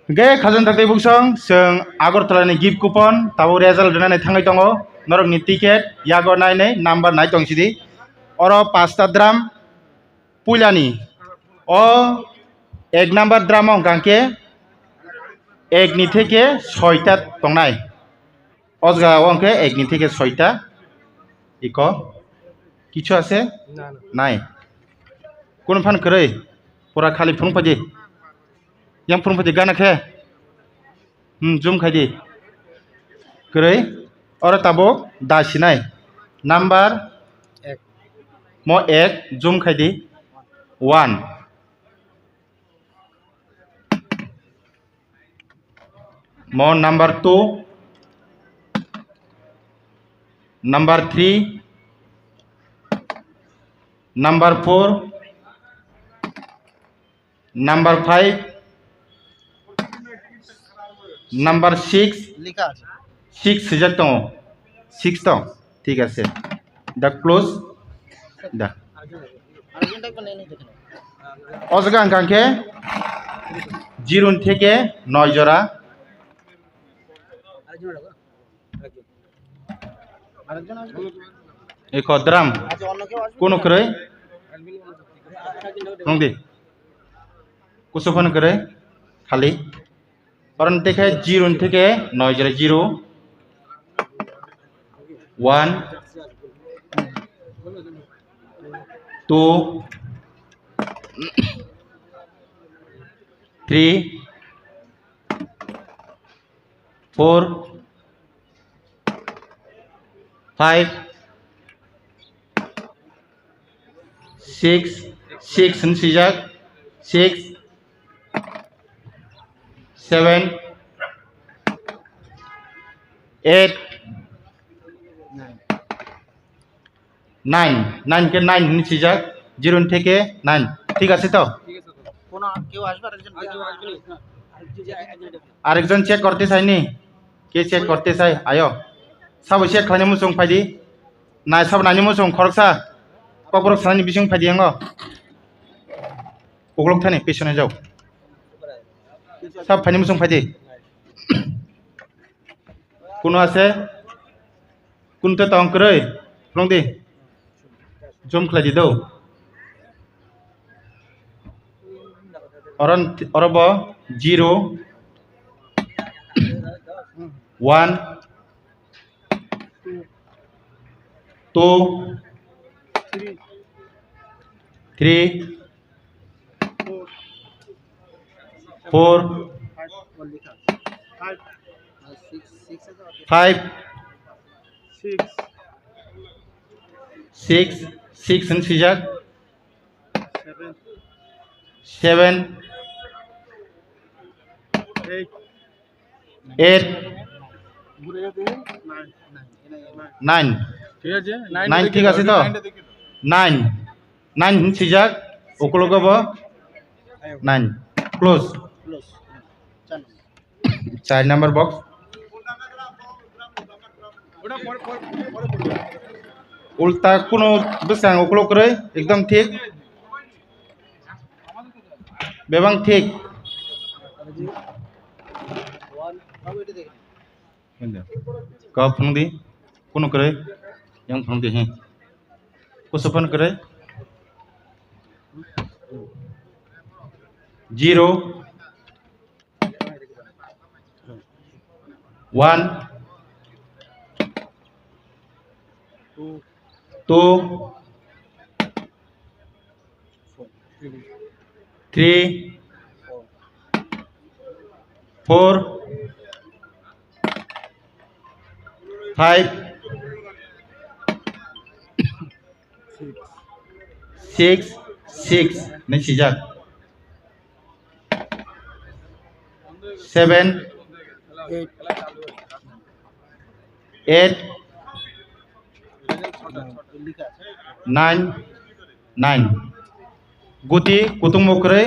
Ge khazan thaktai buksong seng Agartala ni gift coupon tabo result donane thangai tongo norok ni ticket yago nai nei number nai tong sidi oro 5ta drum puilani o 1 number drum ong kangke 1 ni theke 6ta tongnai ojga wongke 1 ni theke 6ta iko কিছু আছে নাই কোন fun করে পুরা খালি phone পাজি yang phun pati gana khe zoom khai di krai ora tabo dasinai number mo 1 zoom khai di 1 mo number 2 number 3 number 4 number 5 number 6 লিখা আছে 6 সিজাক তো 6 তো ঠিক আছে দা ক্লোজ দা আরেকজনটা একবার নেই দেখেন অজগা আঙ্কাঙ্কে 0 থেকে 9 জোড়া আরেকজন আসবে এক দ্রাম আচ্ছা অন্য কেউ আসবে কোন করে নংদি কুসুফান করে খালি কারণ দেখে 0 থেকে 9 জোড়া 0 1 2 3 4 5 6 6 and sijak 6 7 8 9 9 के 9 and sijak 0 থেকে 9 ঠিক আছে তো কোন কেউ আসবে আরেকজন চেক করতে চাইনি কে চেক করতে চাই আয়ো সাবো চেক খাইনি মুসুং ফাইদি নাই সাব নানি মুসুং খরকসা কবরক সানি বিসুং ফাইদি আঙ্গ ওগলক থানে পেছনে যাও সব ফাইনি মুসুং ফাইদি কোনো আছে কোনতে তং করে লং দি জুম খাইদি দাও অরন অরব 0 1 2 3 4 5 6 6 and sijak 7 8 9 9 ঠিক আছে তো 9 9 sijak okolo gobo 9 close 4 number box उल्टा कोनो बेसां okolo करे एकदम ठीक बेबां ठीक कब फंदी कोनो करे yang फंदी हैं कुसुपन करे 0 1 2 3 4 5 6 6 नहीं सीजक 7 8 9 9 गुटी कुतुम बकरे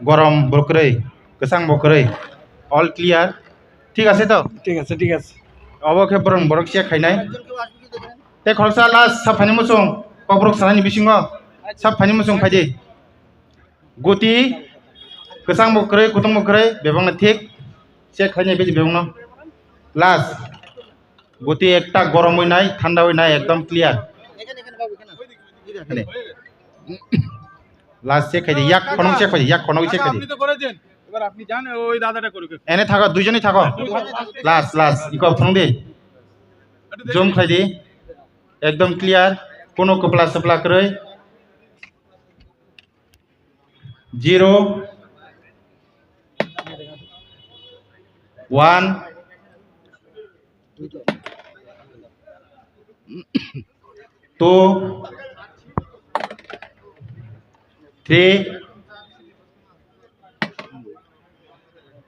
गरम बकरे गोसां बकरे ऑल क्लियर ठीक আছে তো ঠিক আছে অবকে বরং বরক সে খাইনাই তে খরসা লাস্ট সাফানি মুসুং কবরক সানানি বিসিং সাফানি মুসুং ফাইদে গুটি kesang mukre kutung mukre bebang na thik check khanye beji bebang no last goti ekta gorom hoi nai thanda hoi nai ekdom clear এখানে এখানে বাবু এখানে last check খাই yak khonong check খাই yak khonong check খাই আপনি তো করেছেন এবার আপনি জান ওই দাদাটা করুক ene থাকো দুইজনই থাকো last ইকো phone দি zoom খাই দি একদম ক্লিয়ার কোনো কপলা সপলা করে 0 1 2 3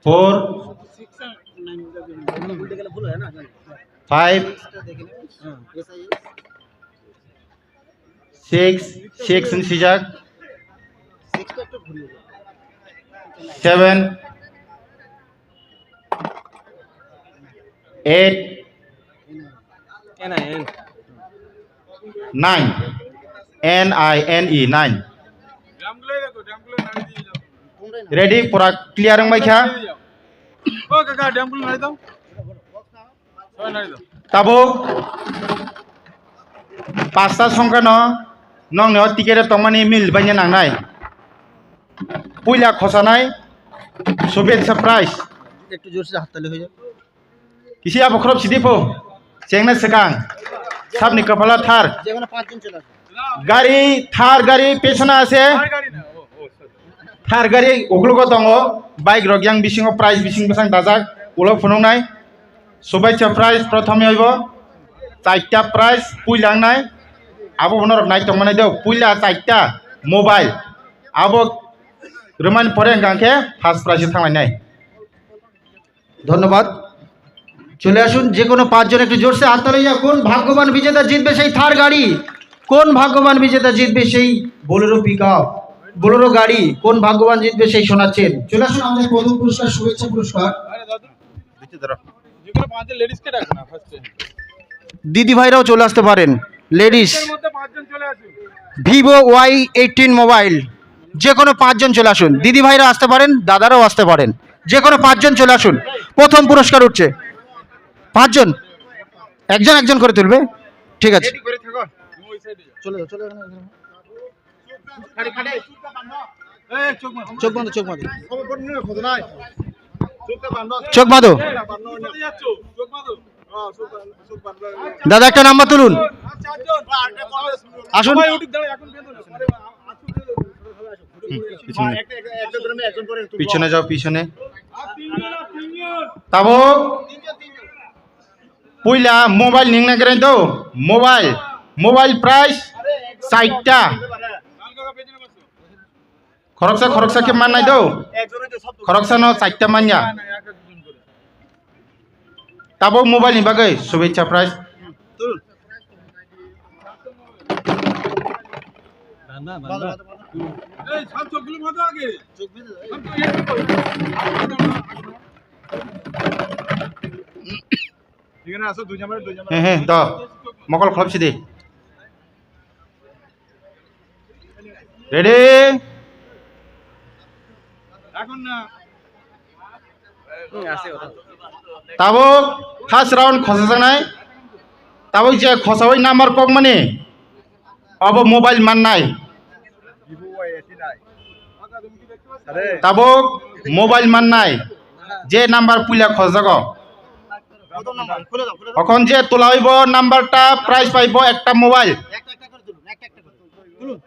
4 উল্টে গেলে ভুল হয় না 5 6 in sijak 6টা একটু ঘুরিয়ে দাও 7 8 9 NINE 9 ড্রামগুলোই দেখো ড্রামগুলো নাড়ি দিয়ে যাও তোমরাই না ready pura clear ang maikha ও কাকা ড্রামগুলো নাড়ি দাও সবাই নাড়ি দাও tabo pasta songka no nong ne ticket tongmani mil banya nangnai puila khosanai sobet surprise একটু জোরসে হাততালি হয়ে যাবে kisi abo khrop sidipo chengna sekang sabni kapala thar যে কোনো 5 জন চলে আসবে gari thar gari pesona ase আর গাড়ি না ও thar gari oglogo tongo bike rok yang bisingo price bising besang dajak ulo phunongnai sobai cha price prothome hoibo chaita price puilangnai abo bonorok nai tongmanai deu puila chaita mobile abo reman pore gangke first price thanglai nai ধন্যবাদ চলে আসুন যে কোনো 5 জন একটু জোরসে হাততালি যা কোন ভাগ্যবান বিজেতা জিতবে সেই থার গাড়ি কোন ভাগ্যবান বিজেতা জিতবে সেই বোলেরো পিকআপ বোলেরো গাড়ি কোন ভাগ্যবান জিতবে সেই শোনাচ্ছেন চলে আসুন আমাদের প্রথম পুরস্কার শুভেচ্ছা পুরস্কার আরে দাদু bitte daro যে কোনো পাঁচজন লেডিসকে ডাক না ফার্স্টে দিদি ভাইরাও চলে আসতে পারেন লেডিস এর মধ্যে পাঁচজন চলে আসুন ভিভো Y18 মোবাইল যে কোনো 5 জন চলে আসুন দিদি ভাইরা আসতে পারেন দাদারাও আসতে পারেন যে কোনো 5 জন চলে আসুন প্রথম পুরস্কার উঠছে 5 জন একজন একজন করে তুলবে ঠিক আছে রেডি করে থাকো ওই সাইডে যাও চলে যাও চলে খাড়ি খাড়ি এই চোখ মার চোখ বন্ধ চোখ বন্ধ খবর পড় নিয়ে খোঁজ নাই চোখটা বান্ধ চোখ বাঁধো কোথায় যাচ্ছ চোখ বাঁধো হ্যাঁ চোখ বাঁধো দাদা একটা নাম্বার তুলুন চারজন আসুন সবাই উঠুক দাঁড়া এখন বেঁধো না আরে একটা ধরে একজন করে pichone jao pichone আর তিনজন tabo puila mobile ning na gren do mobile price chaita লাল কাকা পেছনে বসো khoroksa ke man nai do একজনের তো সব khoroksa no chaita manya না এক একজন করে tabo mobile ni bagai shubhecha price তুলুন এই সব চোখগুলো বাঁধো আগে চোখ বেঁধে এখানে আসো দুই জামার he do mokol khlop sidi ready এখন না tabo first round khosa janai tabo je khosawai number kok mane abo mobile man nai Vivo Y18 নাই কাকা তুমি কি দেখতে পাচ্ছ আরে tabo mobile man nai je number puila khosago কত নাম্বার খুলে দাও এখন যে তোলা হইব নাম্বারটা প্রাইস পাইব একটা মোবাইল একটা একটা করে তুলুন একটা একটা করে তুলুন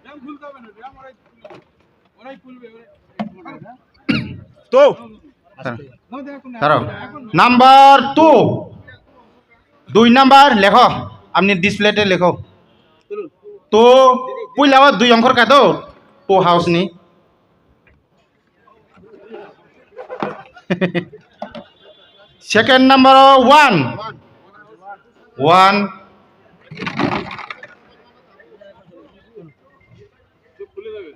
ড্রাম খুলতে হবে না ড্রাম ওরাই খুলবে তো না দেখো না ধরো নাম্বার 2 নাম্বার লেখো আপনি ডিসপ্লেতে লেখো তুলুন তো পুইলাও 2 অঙ্কর কাটো তো হাউস নি সেকেন্ড নাম্বার 1 খুলে দেবে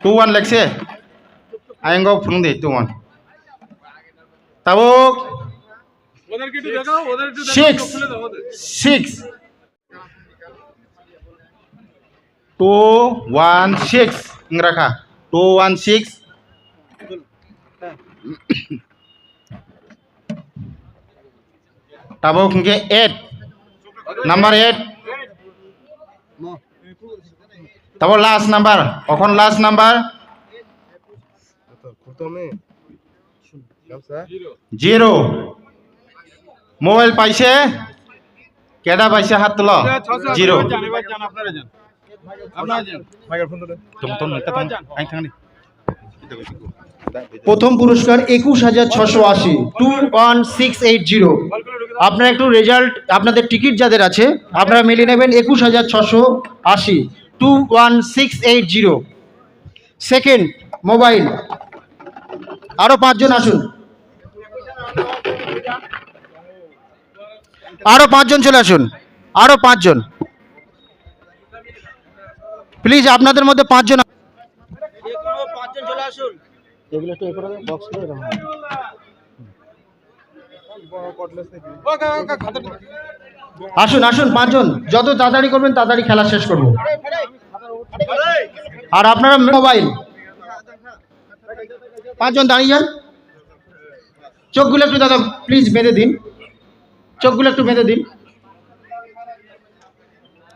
2 1 লেখছে আইঙ্গো ফুং দে 2 1 তাবো ওদের কি একটু দেখাও ওদের একটু 6 খুলে দাও ওদের 6 216 ngraka 216 tabo kungke 8 number 8 tabo last number okhon last number 0 mobile paise keda paise hat tulo 0 প্রথম পুরস্কার 21,680 21680। আপনারা একটু রেজাল্ট আপনাদের টিকিট যাদের আছে আপনারা মিলিয়ে নেবেন 21,680 21680। সেকেন্ড মোবাইল আরো 5 জন আসুন, আরো 5 জন চলে আসুন, আরো 5 জন প্লিজ, আপনাদের মধ্যে 5 জন চলে আসুন। এগুলো একটু করে বক্স করে দাও। আসুন আসুন 5 জন, যত তাড়াতাড়ি করবেন তাড়াতাড়ি খেলা শেষ করব। আর আপনারা মোবাইল 5 জন দাঁড়িয়ে যান, চোখগুলো একটু দাদা প্লিজ বেঁধে দিন, চোখগুলো একটু বেঁধে দিন,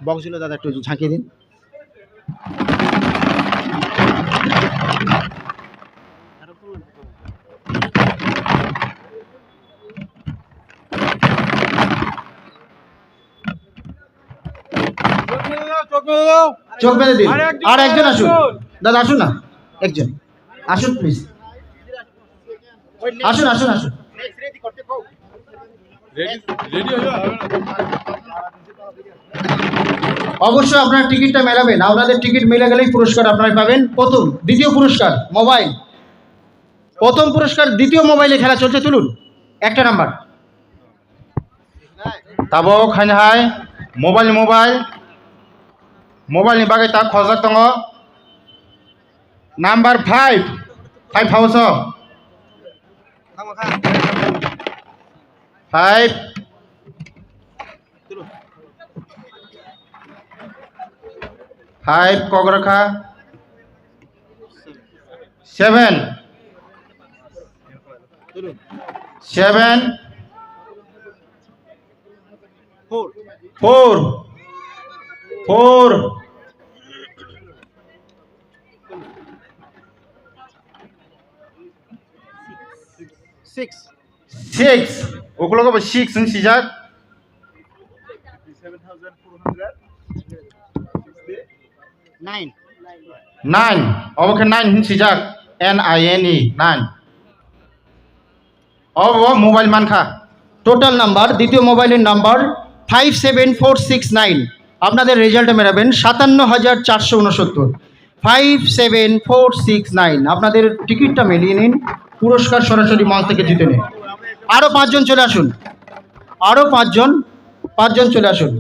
বক্সগুলো দাদা একটু ঝাঁকিয়ে দিন। চোখ বেঁধে দিন। আর একজন আসুন দাদা, আসুন না, একজন আসুন প্লিজ, আসুন আসুন আসুন। অবশ্যই আপনার টিকিটটা মেলাবেন, আপনাদের টিকিট মিলে গেলেই পুরস্কার আপনারা পাবেন। প্রথম দ্বিতীয় পুরস্কার মোবাইল, প্রথম পুরস্কার দ্বিতীয় মোবাইলে খেলা চলছে, তুলুন একটা number. tabo khaina hai mobile ni bagai ta khojak tongo number 5 house 5 5 kograkha 7 4 6 ogulo ko 6 ng sijak 9 oboke 9 hin sijak NINE 9 obo mobile mankha total number দ্বিতীয় মোবাইলের নাম্বার 57469। আপনাদের রেজাল্টে মেলাবেন 57,469 57469। আপনাদের টিকিটটা মিলিয়ে নিন, পুরস্কার সরাসরি মঞ্চ থেকে জিতে নিন। আরও 5 জন চলে আসুন, আরও 5 জন চলে আসুন,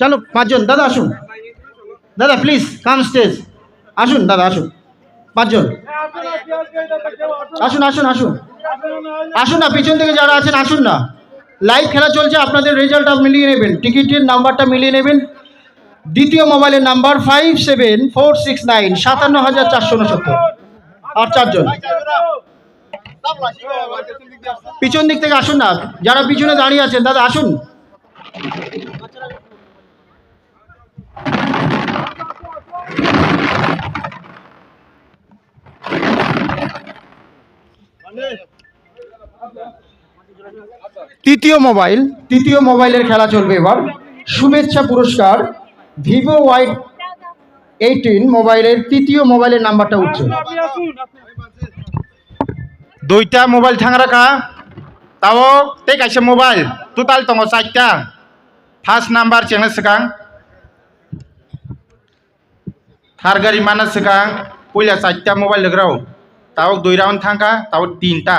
চলো 5 জন দাদা আসুন, দাদা প্লিজ কাম স্টেজ, আসুন দাদা আসুন, 5 জন আসুন আসুন আসুন আসুন না, পিছন থেকে যারা আছেন আসুন না, লাইভ খেলা চলছে, আপনাদের রেজাল্টটা মিলিয়ে নেবেন, টিকিটের নাম্বারটা মিলিয়ে নেবেন। দ্বিতীয় মোবাইলের নাম্বার 57469 57,469। আর 4 জন পিছন দিক থেকে আসুন না, যারা পিছনে দাঁড়িয়ে আছেন দাদা আসুন। তৃতীয় মোবাইলের খেলা চলবে এবার। শুভেচ্ছা পুরস্কার ভিভো Y18 মোবাইলের তৃতীয় মোবাইলের নাম্বারটা উঠছে। দুইটা mobile থাংরাকা tabo te kaisa mobile total tongo 4ta first number chengna sikang thar gari mana sikang puila 4ta mobile legrao tabo 2 round thangka tabo 3ta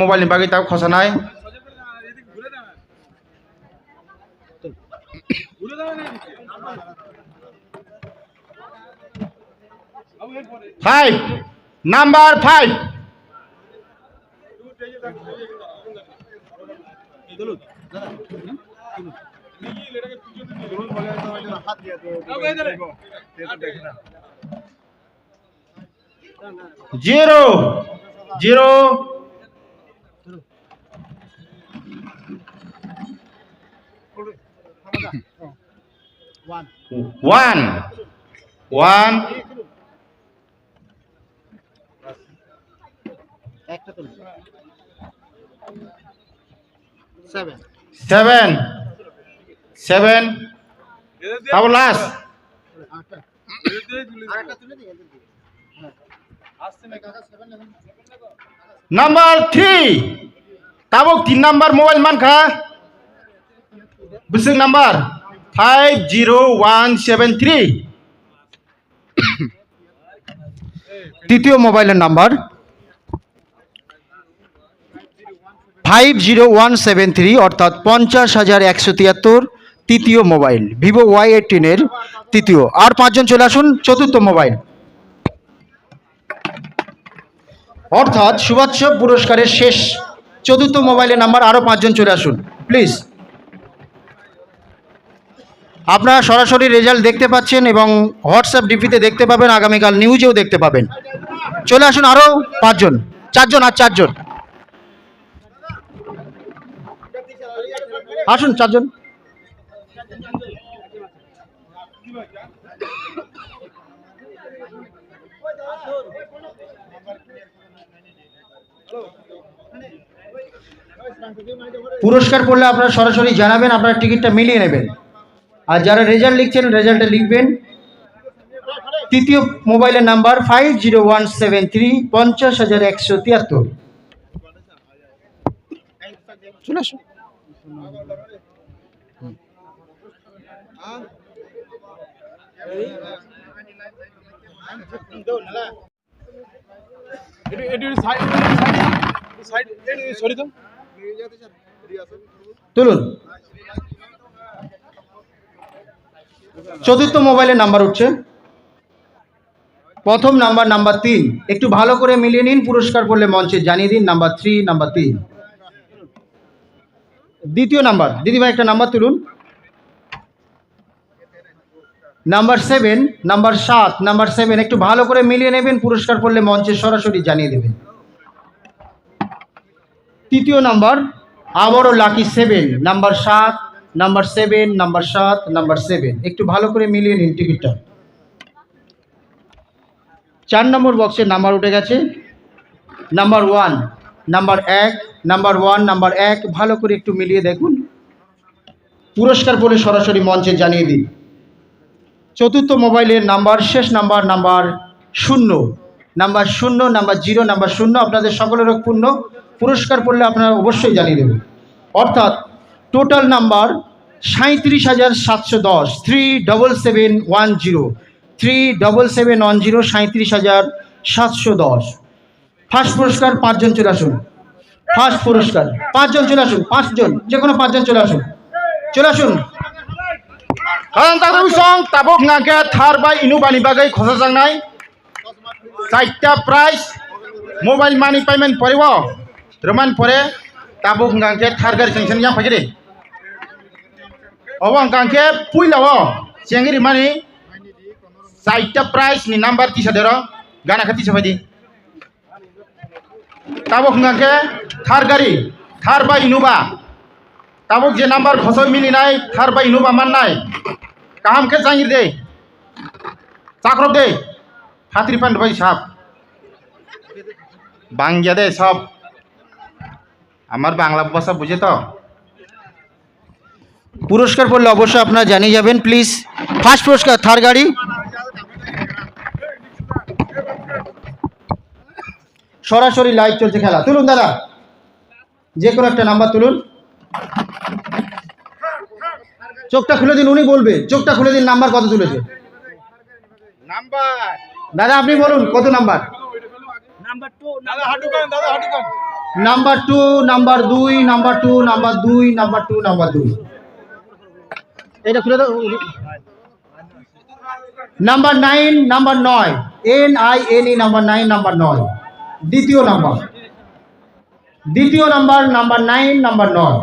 mobile ni bagi tabo khosanai 5 number 5 তুলুন zero zero one one seven seven তারপর last number 3 তাবক 3 number mobile মানখা বুসুক number 50173 তৃতীয় মোবাইলের number 50173 অর্থাৎ 50,173 তৃতীয় mobile Vivo Y18 এর তৃতীয়। আর 5 জন চলে আসুন চতুর্থ মোবাইল, অর্থাৎ শুভাচ্য পুরস্কারের শেষ চতুর্থ মোবাইলের নাম্বার। আরও 5 জন চলে আসুন প্লিজ। আপনারা সরাসরি রেজাল্ট দেখতে পাচ্ছেন এবং হোয়াটসঅ্যাপ ডিপিতে দেখতে পাবেন, আগামীকাল নিউজেও দেখতে পাবেন। চলে আসুন আরও 5 জন, 4 জন আর 4 জন আসুন, 4 জন। পুরস্কার পড়লে আপনারা সরাসরি জানাবেন, আপনারা টিকিটটা মিলিয়ে নেবেন। আর যারা রেজাল্ট লিখছেন রেজাল্টে লিখবেন তৃতীয় মোবাইলের নাম্বার 50173 50,173। চলে আসুন। তুলুন। চতুর্থ মোবাইলের নাম্বার উঠছে। প্রথম নাম্বার নাম্বার 3, একটু ভালো করে মিলিয়ে নিন। পুরস্কার পড়লে মঞ্চে জানিয়ে দিন। Number 3 number 3। দ্বিতীয় নাম্বার দিদিভাই একটা নাম্বার তুলুন। নাম্বার 7 নাম্বার 7 নাম্বার 7 একটু ভালো করে মিলিয়ে নেবেন। পুরস্কার পড়লে মঞ্চে সরাসরি জানিয়ে দেবেন। তৃতীয় নাম্বার আবারও lucky 7 number 7 number 7 number 7 number 7 একটু ভালো করে মিলিয়ে নিন টিকিটটা। 4 নম্বর বক্সের নাম্বার উঠে গেছে। নাম্বার 1 নাম্বার 1 নাম্বার 1 নাম্বার 1 ভালো করে একটু মিলিয়ে দেখুন। পুরস্কার বলে সরাসরি মঞ্চে জানিয়ে দিন। চতুর্থ মোবাইলের নাম্বার শেষ number number 0 number 0 number 0 number 0 আপনাদের সকলের পূর্ণ। পুরস্কার পড়লে আপনারা অবশ্যই জানিয়ে দেবেন। অর্থাৎ টোটাল নাম্বার 37,710 37710 37710 37,710। ফার্স্ট পুরস্কার 5 জন চলে আসুন। ফার্স্ট পুরস্কার 5 জন চলে আসুন। 5 জন, যে কোনো 5 জন চলে আসুন। চলে আসুন। কারণ তাদের সং তাবক নাকে থার বাই ইনুবানি বাগै খসা জাংনাই 4টা প্রাইজ মোবাইল মানি পেমেন্ট পরিব রমান পরে তাবক নাকে থার গাড়ি সেংশন yang পাইরে অবং কাঙ্কে পুইলাও চেঙ্গিরি মানি 4টা প্রাইজ নি নাম্বার 30 গানা খাতি সবাইদি তাবক নাকে থার গাড়ি থার বাই ইনুবা তাবক যে নাম্বার খসা মিলি নাই থার বাই ইনুবা মাননাই কাহাম के जांगिर दे चाकरब दे हाथरी पान भाई साहब बांगिया दे सब আমার বাংলা ভাষা বুঝে তো। পুরস্কার পড়লে অবশ্যই আপনারা জানিয়ে যাবেন প্লিজ। ফার্স্ট পুরস্কার থার গাড়ি। সরাসরি লাইভ চলছে খেলা। তুলুন দাদা, যে কোনো একটা নাম্বার তুলুন। চোখটা খুলে দিন, উনি বলবে। চোখটা খুলে দিন, নাম্বার কত তুলেছে নাম্বার দাদা? আপনি বলুন কত নাম্বার? নাম্বার 2 দাদা হাঁটুকান দাদা হাঁটুকান number 2 number 2 number 2 number 2 number 2 number 2 এটা খুলে দাও। Number 9 number 9 NINE number 9 number 9 দ্বিতীয় নাম্বার নাম্বার 9 নাম্বার 9।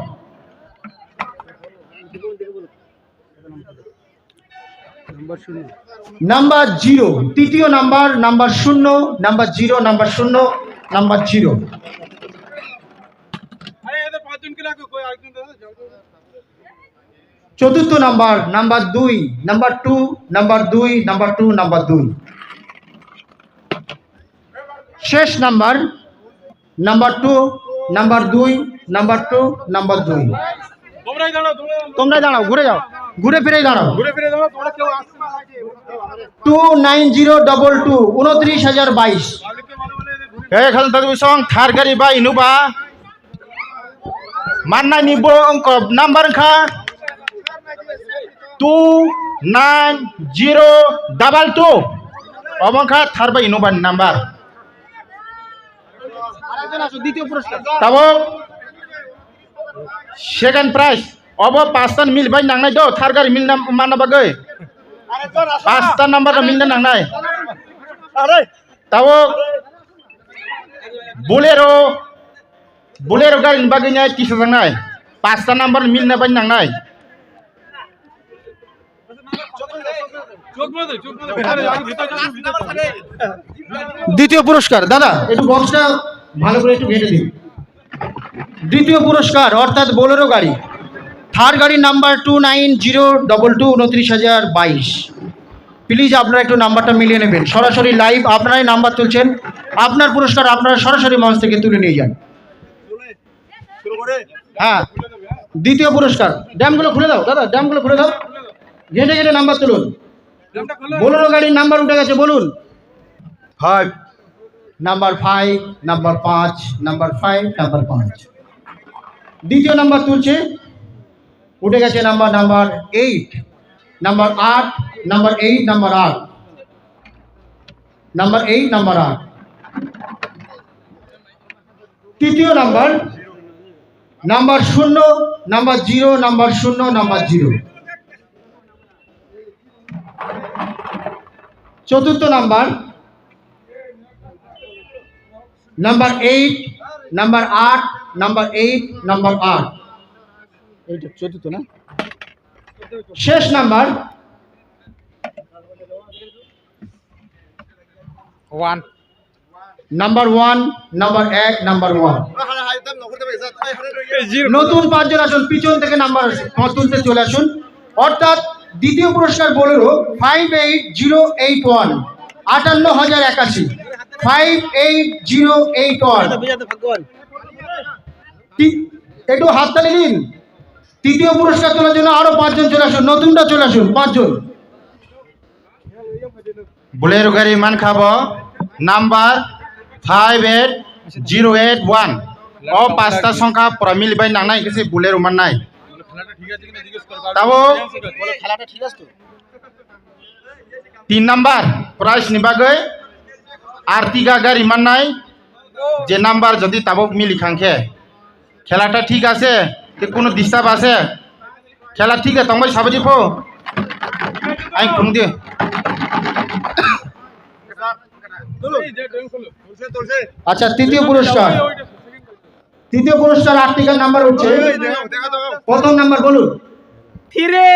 নাম্বার 0 তৃতীয় number number 0 number 0 number 0 number 0 अरे इधर 5 जन के लाके कोई आगे दे চতুর্থ number number 2 number 2 number 2 number 2 number 2 শেষ number number 2 number 2 number 2 number 2 তোমরাই দাঁড়াও তোমরা দাঁড়াও ঘুরে যাও ঘুরে ফিরে দাঁড়াও ঘুরে ফিরে দাঁড়াও তোমরা কেউ আসছে না লাগে 29022 29022 মালিককে ভালো বলে ঘুরে Kalau tadi usang thar gari ba inu ba. Mana ni bo angko number kha 29022. Omong kha thar ba inu ba number. আরেকজন আসো দ্বিতীয় পুরস্কার Tabo second prize. Obo pastan mil ba nang nai do thar gari mil mana bagai. Pastan number mil nang nai. अरे Tabo Bolero gari bagainya tisa sangai. Pasta number mil na ban nang nai. चोक में दे अरे यार भीतर चल দ্বিতীয় পুরস্কার দাদা একটু বক্সটা ভালো করে একটু ঘেটে দিন দ্বিতীয় পুরস্কার অর্থাৎ বোলেরো গাড়ি থার গাড়ির নাম্বার 29022 29022 প্লিজ আপনারা একটু নাম্বারটা মিলিয়ে নেবেন সরাসরি লাইভ আপনারাই নাম্বার তুলছেন আপনার পুরস্কার আপনারা সরাসরি মঞ্চ থেকে তুলে নিয়ে যান शुरू करे হ্যাঁ দ্বিতীয় পুরস্কার ড্যামগুলো খুলে দাও দাদা ড্যামগুলো খুলে দাও ঘেটে ঘেটে নাম্বার তুলুন डंडा खोलो বোলেরো গাড়ির নাম্বার উঠে গেছে বলুন 5 নাম্বার 5 নাম্বার 5 নাম্বার 5 নাম্বার 5 দ্বিতীয় নাম্বার তুলছে উঠে গেছে number 8 number 8 number 8 number 8 number 8 number 8 তৃতীয় number number 0 number 0 number 0 number 0 চতুর্থ number number 8 number 8 number 8 number 8 এইটা চতুর্থ না শেষ number 1 number 1 number 1 number 1 zero নতুন পাঁচজন আসুন পিছন থেকে নাম্বার তুলতে চলে আসুন অর্থাৎ দ্বিতীয় পুরস্কার বলেরো 58081 58081 58081 একটু হাততালি দিন তৃতীয় পুরস্কার তোলার জন্য আরো পাঁচজন চলে আসুন নতুনটা চলে আসুন পাঁচজন Bolero gari man khabo number 58081. O pasta songkha pramil bai nang nai kisi bolero man nai. খেলাটা ঠিক আছে কিনা জিজ্ঞেস কর Tabo বলো খেলাটা ঠিক আছে তো 3 number prize ni bagai artiga gari man nai je number jodi tabo mili khangkhe খেলাটা ঠিক আছে তে কোনো ডিস্টার্ব আছে খেলা ঠিক আছে তোমার সাবজি ফো আই ফোন দিয়ে চলো এই যে ড্রেন খোলো তোলছে আচ্ছা তৃতীয় পুরস্কার তৃতীয় পুরস্কার আর্টিকাল নাম্বার হচ্ছে দেখা দাও প্রথম নাম্বার বলুন ফিরে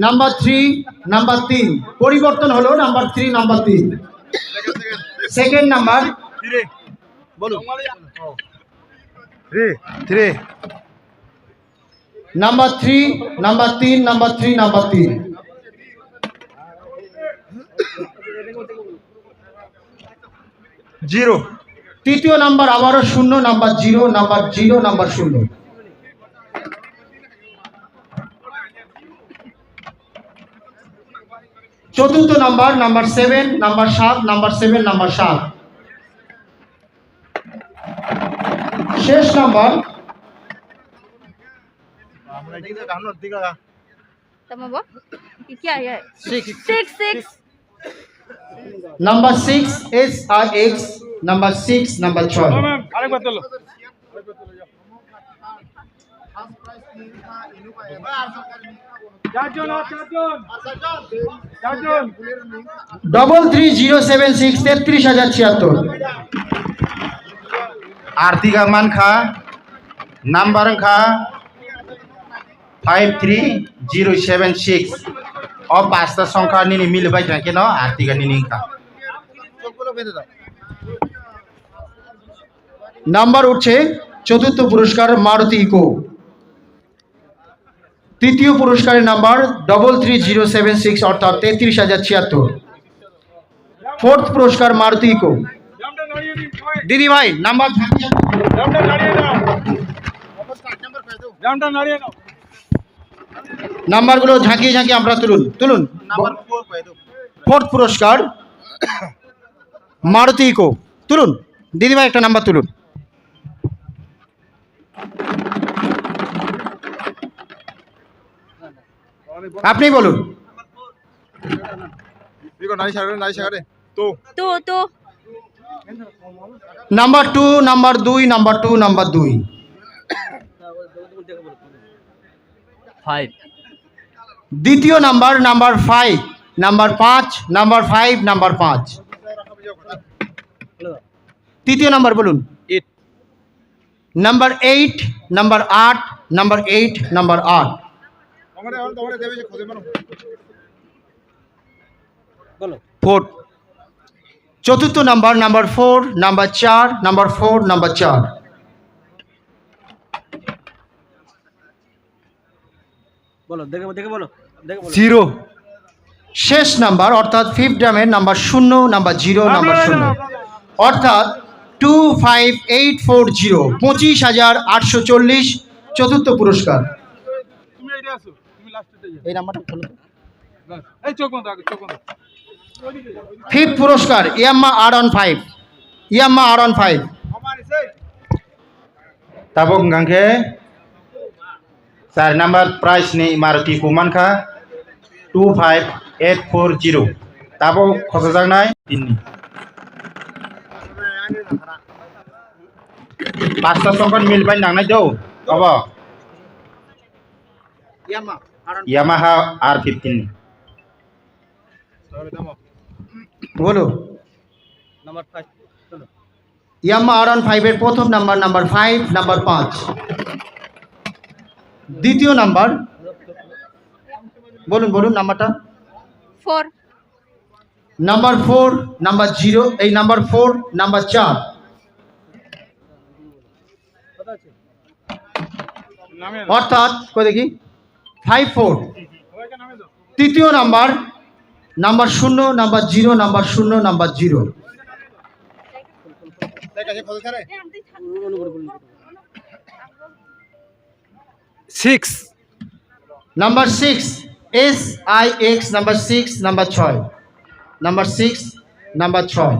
নাম্বার 3 নাম্বার 3 পরিবর্তন হলো নাম্বার 3 নাম্বার 3 সেকেন্ড নাম্বার ফিরে বলুন 3 নাম্বার 3 নাম্বার 3 নাম্বার 3 নাম্বার 3 0 তৃতীয় নাম্বার আবারও 0 নাম্বার 0 নাম্বার 0 নাম্বার 0 চতুর্থ number number 7 number 7 number 7 number 7 শেষ নাম্বার Tama ba? क्या है? 6 নাম্বার 6 এস আর এক্স নাম্বার 6 নাম্বার 6 ম্যাম আরেকবার তোলো চারজন 33076 33076 artiga man kha number kha 53076 ও পাঁচটা সংখ্যা নিনি মিলবাই থাকে ন আর্তিকা নিনি কা নাম্বার উঠছে চতুর্থ পুরস্কার মারুতি ইকো, তৃতীয় পুরস্কারের নাম্বার 33076 অর্থাৎ 33,076। ফোর্থ পুরস্কার মারুতি ইকো। জামটা নাড়িয়ে দিন সবাই। দিদি ভাই নাম্বার জামটা নাড়িয়ে দাও। জামটা নাড়িয়ে দাও। নাম্বারগুলো ঝাঁকিয়ে ঝাঁকিয়ে আমরা তুলুন তুলুন। ফোর্থ পুরস্কার মারুতি ইকো, তুলুন দিদি ভাই একটা নাম্বার তুলুন। আপনি বলুন। 이거 나이 샤가래. 또. तो নাম্বার 2, নাম্বার 2, নাম্বার 2, নাম্বার 2। 5 দ্বিতীয় number number 5, number 5, number 5, number 5। তৃতীয় নাম্বার বলুন। 8 নাম্বার 8, নাম্বার 8, নাম্বার 8, নাম্বার 8। 동아리 대회에서 거짓말. বলো। ফোর্থ। চতুর্থ number number 4, number 4, number 4, number 4। বলো দেখে দেখে বলো দেখে বলো। 0। শেষ নাম্বার অর্থাৎ ফিফথ ড্রামের নাম্বার 0, নাম্বার 0, নাম্বার 0 অর্থাৎ 25840, 25,840 চতুর্থ পুরস্কার। তুমি এডি আসো। তুমি লাস্টে যাও। এই নাম্বারটা খোলো। বাস। এই চোখ বন্ধ আগে চোখ বন্ধ। ফিফথ পুরস্কার ইয়াম্মা R15, ইয়াম্মা R15। আমার এসে tabok ngangke 4 number prize ni Maruti Kumanka 25840 tabok khosajak nai tinni পাঁচটা সংখ্যা মিলবাই নাংনাই দেও abo Yamaha R15 সবাই দাও। বলো। নাম্বার 5 চলো। ইয়াম্মা R15 এর প্রথম নাম্বার নাম্বার 5, নাম্বার 5। দ্বিতীয় নাম্বার বলুন বলুন নাম্বারটা। 4 নাম্বার 4, নাম্বার 0, এই নাম্বার 4, নাম্বার 4। নামে অর্থাৎ কই দেখি 54। সবাইকে নামে দাও। তৃতীয় number number 0, number 0, number 0, number 0। দেখ আছে কত ছাড়ে? 6 number 6 SIX, number 6, number 6, number 6, number 6।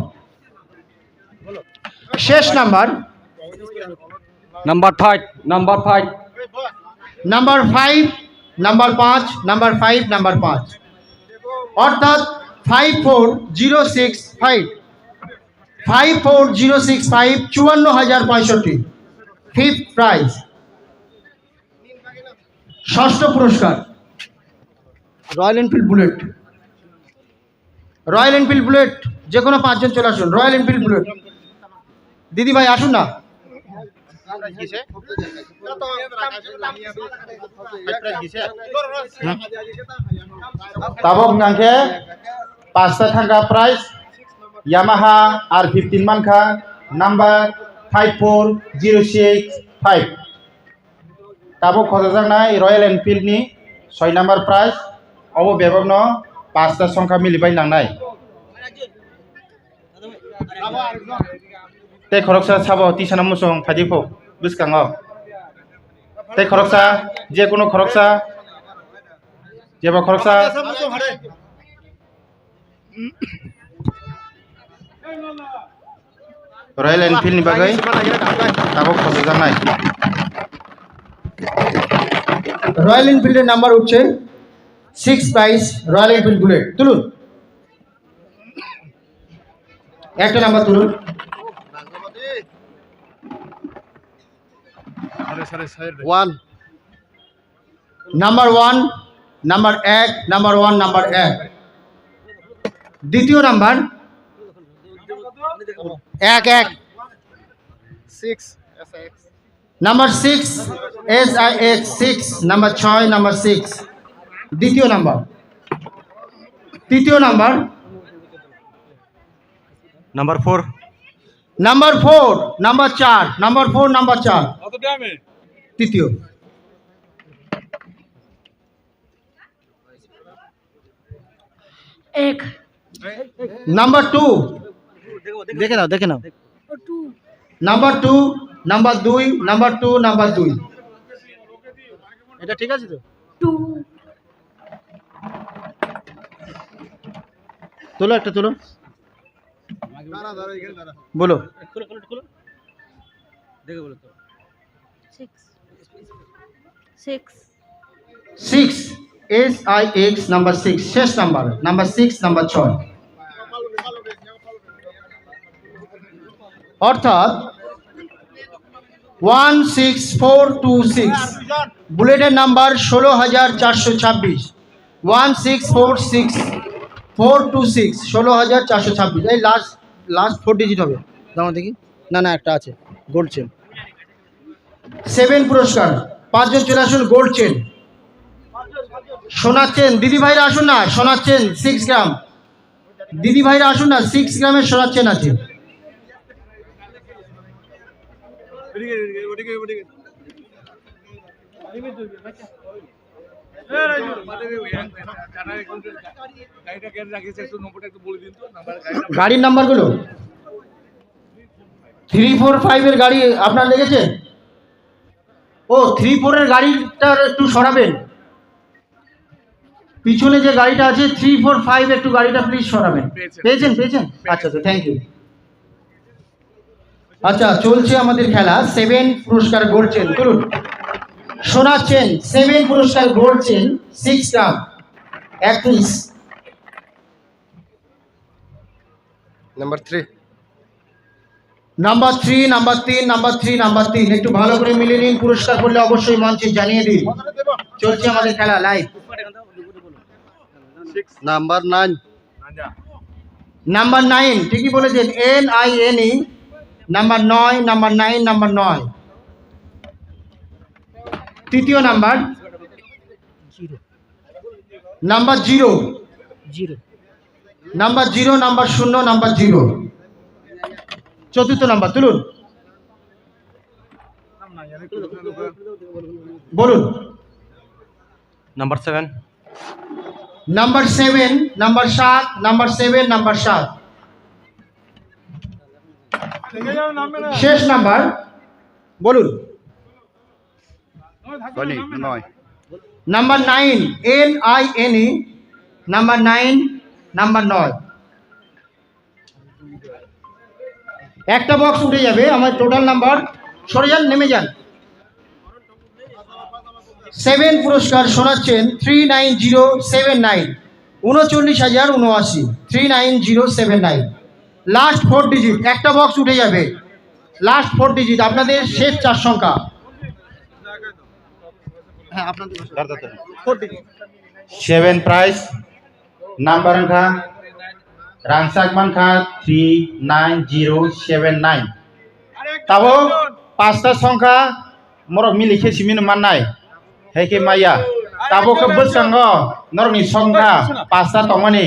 শেষ number number 5 number 5 number 5, number 5, number 5, number 5 অর্থাৎ 54065, 54065, 54,065 ফিফথ প্রাইজ। ষষ্ঠ পুরস্কার royal Enfield bullet, royal Enfield bullet. যে কোনো 5 জন চলে আসুন। রয়্যাল এনফিল্ড বুলেট দিদি ভাই আসুন না। tabok ngangke পাঁচটা থাকা প্রাইস Yamaha R15 মানখা number 54065 tabok khosajak nai Royal Enfield ni 6 number price obo bebogno পাঁচটা সংখ্যা মিলিবাই নাংনাই te khoroksa sabo tisana musong phadifo biskango te khoroksa je kono khoroksa jeba khoroksa Royal Enfield ni bagai tabok khosajak nai royal এনফিল্ডের number উঠছে 6 price royal Enfield bullet. তুলুন একটা number তুলুন। সারে সারে side 1 number 1, number 1, number 1, number 1। দ্বিতীয় number 1 1 6 SX number 6 SIX 6 number 6 number 6 দ্বিতীয় number তৃতীয় number number 4 number 4 number 4 number 4 number 4 কত টাইমে তৃতীয় एक নাম্বার 2 দেখে নাও और two number 2 number 2 number 2 number 2 এটা ঠিক আছে তো टू তোলো একটা তোলো বলো খোলো দেখে বলো তো सिक्स सिक्स 6 SIX নাম্বার 6 শেষ নাম্বার নাম্বার 6 নাম্বার 6 অর্থাৎ 16426 বুলেটের নাম্বার 16426 1646426 16426 এই লাস্ট 4 ডিজিট হবে দাও দেখি না একটা আছে গোল্ড চেন 7 পুরস্কার 5 জন চলে আসুন গোল্ড চেন সোনার চেন দিদি ভাইরা আসুন না সোনার চেন 6 গ্রাম দিদি ভাইরা আসুন না 6 গ্রামের সোনার চেন আছে গাড়ির নাম্বারগুলো 345 এর গাড়ি আপনার লেগেছে ও 34 এর গাড়িটা একটু সরাবেন পিছনে যে গাড়িটা আছে 345 একটু গাড়িটা প্লিজ সরাবেন পেয়েছেন আচ্ছা তো থ্যাংক ইউ আচ্ছা চলছে আমাদের খেলা 7 পুরস্কার গোল্ড চেন তুলুন সোনার চেন 7 পুরস্কার গোল্ড চেন 6 গ্রাম 31 number 3 number 3 number 3 number 3 number 3 একটু ভালো করে মিলিয়ে নিন পুরস্কার করলে অবশ্যই মঞ্চে জানিয়ে দিন চলছে আমাদের খেলা লাইভ নাম্বার 9 নাম্বার 9 ঠিকই বলেছেন NINE নাম্বার 9 নাম্বার 9 নাম্বার 9 তৃতীয় number number 0 number 0 number 0 number 0 চতুর্থ নাম্বার তুলুন বলুন number 7 number 7 number 7 number 7 number 7 শেষ নাম্বার বলুন নাম্বার 9 NINE নাম্বার 9 নাম্বার 9 একটা বক্স উঠে যাবে আমার টোটাল নাম্বার সরে যান নেমে যান 7 পুরস্কার শোনাচ্ছেন 39079 39,079 39079 লাস্ট 4 ডিজিট একটা বক্স উঠে যাবে লাস্ট 4 ডিজিট আপনাদের শেষ 4 সংখ্যা হ্যাঁ আপনাদের 4 ডিজিট 7 प्राइस नंबर अंका रांसाक मानखा 39079 ताबो पांचटा संख्या मरक मिलिखे सिमिन माननाय हेके माया ताबो के बसकांगो नरनि संख्या पांचटा तंगमानि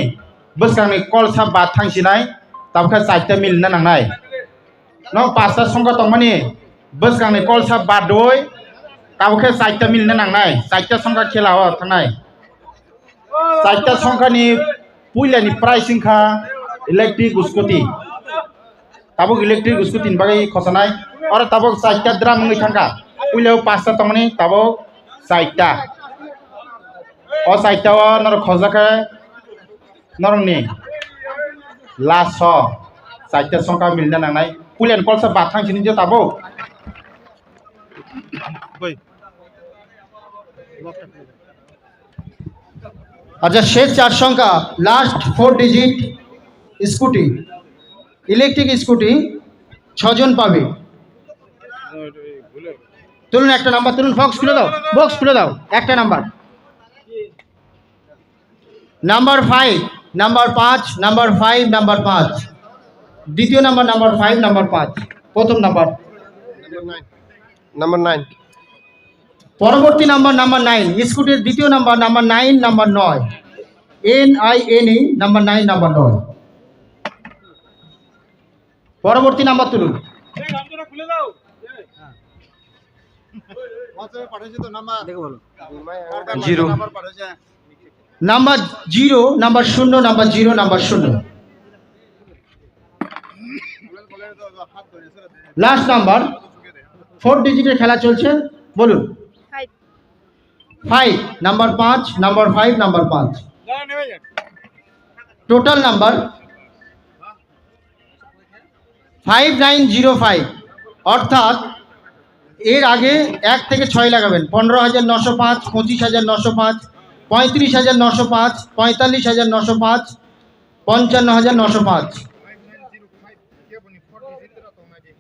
बसकांनि कल सा बात थांसिनाय ताबो के 4टा मिलना नांनाय न पांचटा संख्या तंगमानि बसकांनि कल सा बात दय ताबो के 4टा मिलना नांनाय 4टा संख्या खेला हो थांनाय 4टा संख्यानि पुइलानि प्राइस इंखा इलेक्ट्रिक स्कूटी ताबो इलेक्ट्रिक स्कूटी बागै खसनाय और ताबो 4टा ड्राम नङै थांगा पुइलाव 5टा तंगनि ताबो 4टा ओ 4टा नर खजाके नरनि लास्ट 4टा संख्या मिलना नांनाय पुइलानि कलसा बाथांसिनि जे ताबो अच्छा शेष 4 संख्या last 4 digit scooty electric scooty 6 জন পাবে তুলুন একটা নাম্বার তুলুন বক্স খুলে দাও একটা number number 5 number 5 number 5 number 5 দ্বিতীয় নাম্বার নাম্বার 5 নাম্বার 5 প্রথম নাম্বার নাম্বার 9 পরবর্তী নাম্বার 9, স্কুটির দ্বিতীয় number 9, number 9, NINE number 9, number 9। পরবর্তী নাম্বার তুলুন। Zero number 0, number 0, number 0, number 0। Last number 4 ডিজিটের খেলা চলছে, বলুন। 5 5, number 5, number 5, number 5। Total number 5905, অর্থাৎ এর আগে 1 থেকে 6 লাগাবেন। 15,905, 25,905, 35,905, 45,905, 55,905।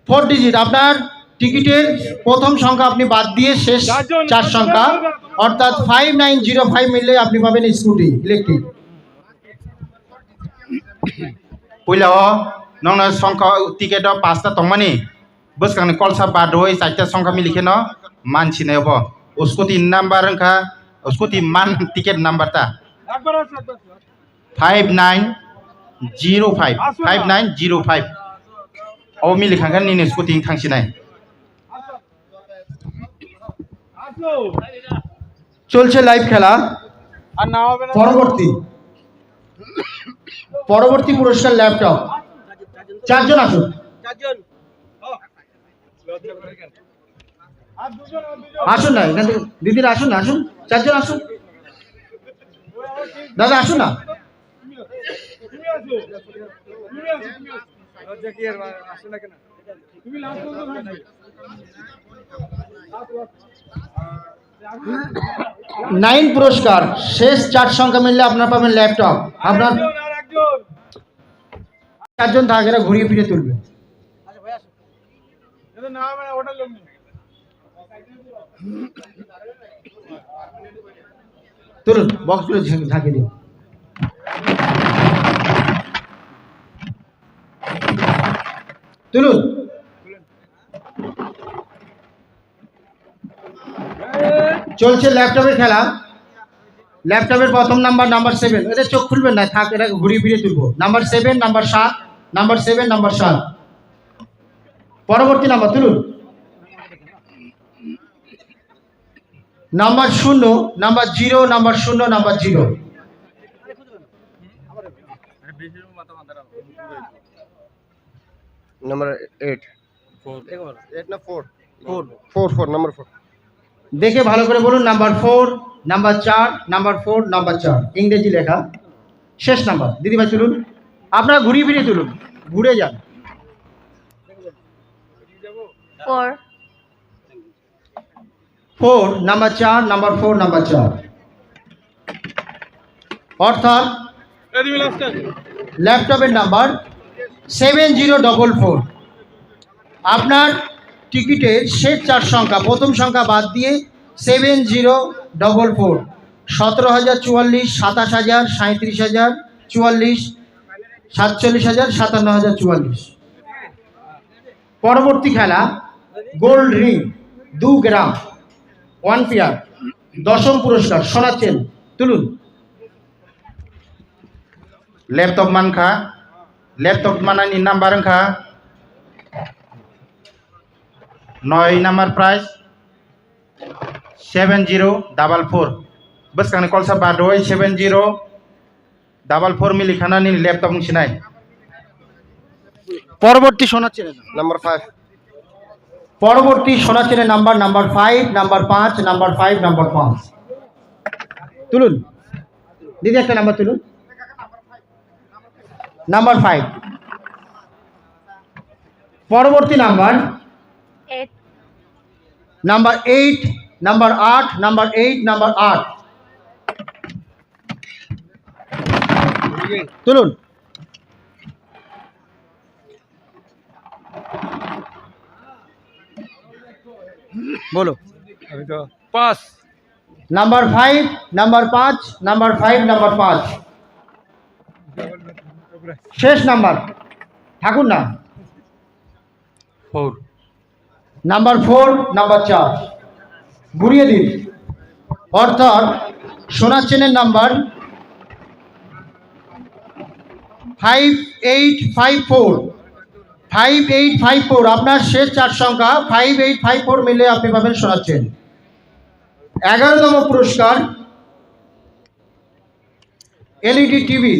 4 ডিজিট। আপনার টিকিটের প্রথম সংখ্যা আপনি বাদ দিয়ে শেষ 4 সংখ্যা, অর্থাৎ 5905 মিললে আপনি পাবেন scooty electric. Pula nong na songka tiket do pasta tongmani bus kang kolsa badoi saita songka milike no manchi ne bo usko 3 number ka usko 3 man tiket number ta 5905 5905 o milikhan kan ni ne usko 3 thangsi nai চলছে live খেলা। আর না হবে না পরবর্তী পুরস্কার laptop. 4 জন আসুন, আসুন না এখান থেকে দিদিরা আসুন না, আসুন 4 জন আসুন, দাদা আসুন না। নাইন পুরস্কার, শেষ 4 সংখ্যা মিললে আপনার পাবেন ল্যাপটপ। আপনার 4 জন থাকে, এরা ঘুরিয়ে ফিরে তুলবে। না হবে না, ওটা লোক নেই। তুলুন, বক্সগুলো ঝাঁকিয়ে দিন। তুলুন। চলছে ল্যাপটপের খেলা। ল্যাপটপের প্রথম নাম্বার 7, এটা চোখ খুলবেন না, থাক, এটা ঘুরিয়ে ফিরে তুলবো। Number 7, number 7, number 7, number 7। পরবর্তী নাম্বার তুলুন। Number 0, number 0, number 0, number 0। Number 8 8 না 4 4 নাম্বার 4 দেখে ভালো করে বলুন। নাম্বার 4, নাম্বার 4, নাম্বার 4, নাম্বার 4, ইংরেজি লেখা। শেষ নাম্বার দিদিভাই তুলুন। আপনারা ঘুরিয়ে ফিরিয়ে তুলুন, ঘুরে যান। 4 4, নাম্বার 4, নাম্বার 4, নাম্বার 4। অর্থাৎ এদিকে লাস্ট আছে ল্যাপটপের নাম্বার 7044। আপনার টিকিটের শেষ 4 সংখ্যা, প্রথম সংখ্যা বাদ দিয়ে 7044, 17,044, 27,000, 37,000, 44, 47,000, 57,044। পরবর্তী খেলা গোল্ড রিং 2 গ্রাম 1 পেয়ার, 10ম পুরস্কার সোনার চেন। তুলুন। laptop man ka laptop manani number ka 9 number price 7044 bus kang kolsa badoi 7044 milikhana ni laptop ngsinai পরবর্তী সোনার চেনের নাম্বার 5 পরবর্তী সোনার চেনের নাম্বার 5, নাম্বার 5, নাম্বার 5, নাম্বার 5। তুলুন দিদি, একটা নাম্বার তুলুন। নাম্বার 5। পরবর্তী number 8 number 8, number 8, number 8, number 8। তুলুন। বলো। আমি তো 5 নাম্বার 5, নাম্বার 5, নাম্বার 5, নাম্বার 5। শেষ নাম্বার, থাকুন না। 4 নাম্বার 4, নাম্বার 4 ঘুরিয়ে দিন। অর্থাৎ সোনার চেনের নাম্বার 5854। 5854 আপনার শেষ 4 সংখ্যা 5854 মিলে আপনি পাবেন সোনার চেন। 11তম পুরস্কার এলইডি টিভি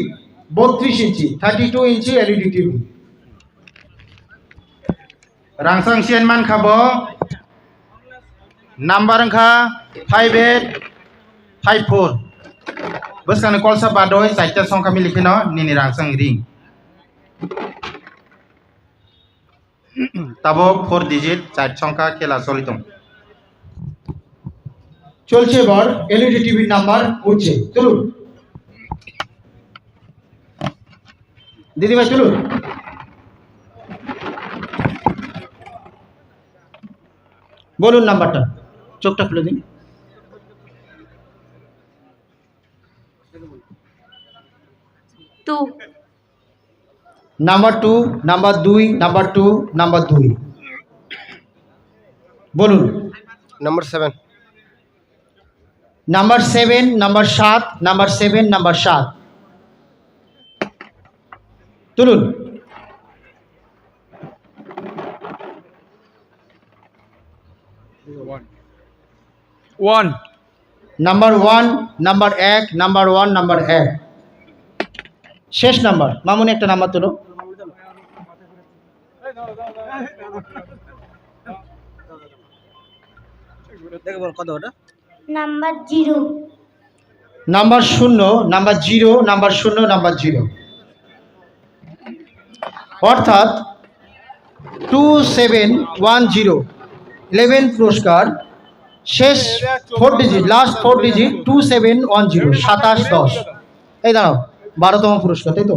32 ইঞ্চি 32 ইঞ্চি এলইডি টিভি। রাংসাং সিয়ানমান খাবো নাম্বার খা 5854 বসকানে কলসা বাদয় 4টা সংখ্যা মিলিখিনো নিনি রাংসাং রিং তাবো 4 ডিজিট 4 সংখ্যা খেলা চলিত চলছে এবার এলইডি টিভির নাম্বার উঠছে, তুলুন দিদিভাই তুলুন। বলুন নাম্বারটা, চোখটা খুলে দিন। Two. Number 2, number 2, number 2, number 2 বলুন। Number 7 number 7, number 7, number 7, number 7 তুলুন। One. Number 1, number 1, number 1, number 1 শেষ নাম্বার। মামুনি একটা নাম্বার তুলো। কত ওটা? Number 0। Number 0, number 0, number 0, number 0 অর্থাৎ 2710 11 পুরস্কার শেষ 4 ডিজিট লাস্ট 4 ডিজিট 2710 2710। এই দাঁড়াও 12তম পুরস্কার, তাই তো